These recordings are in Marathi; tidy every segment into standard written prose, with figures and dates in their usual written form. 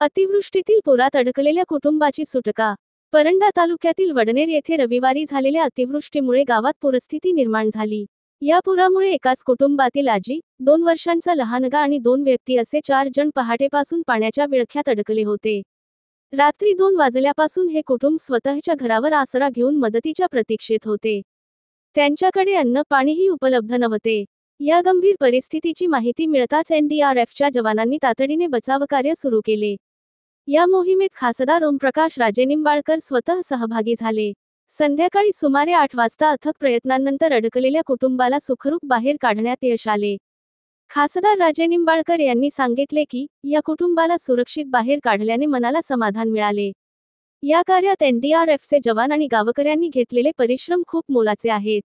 अतिवृष्टीतील पुरात अडकलेल्या कुटुंबाची सुटका. परंडा तालुक्यातील वडनेर येथे रविवारी झालेल्या अतिवृष्टीमुळे गावात पूरस्थिती निर्माण झाली. या पुरामुळे एकाच कुटुंबातील आजी, 2 वर्षांचा लहानगा आणि 2 व्यक्ती असे 4 जण पहाटेपासून पाण्याच्या विळख्यात अडकले होते. रात्री 2 वाजल्यापासून हे कुटुंब स्वतःच्या घरावर आसरा घेऊन मदतीच्या प्रतीक्षेत होते. त्यांच्याकडे अन्न पाणीही उपलब्ध नव्हते. या गंभीर परिस्थितीची माहिती मिळताच एनडीआरएफच्या जवानांनी तातडीने बचावकार्य सुरू केले. या मोहिमेत खासदार ओमप्रकाश राजेनिंबाळकर स्वतः सहभागी झाले. संध्याकाळी सुमारे 8 वाजता अथक प्रयत्नांनंतर अडकलेल्या कुटुंबाला सुखरूप बाहेर काढण्यात यश आले. खासदार राजेनिंबाळकर यांनी सांगितले की, या कुटुंबाला सुरक्षित बाहेर काढल्याने मनाला समाधान मिळाले. या कार्यात एनडीआरएफचे जवान आणि गावकऱ्यांनी घेतलेले परिश्रम खूप मोलाचे आहेत.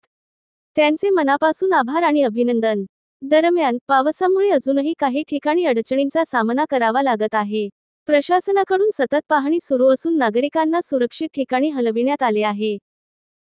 त्यांचे मनापासून आभार आणि अभिनंदन. दरम्यान, पावसामुळे अजूनही काही ठिकाणी अडचणींचा सामना करावा लागत आहे. प्रशासनाकडून सतत पाहणी सुरू असून नागरिकांना सुरक्षित ठिकाणी हलविण्यात आले आहे.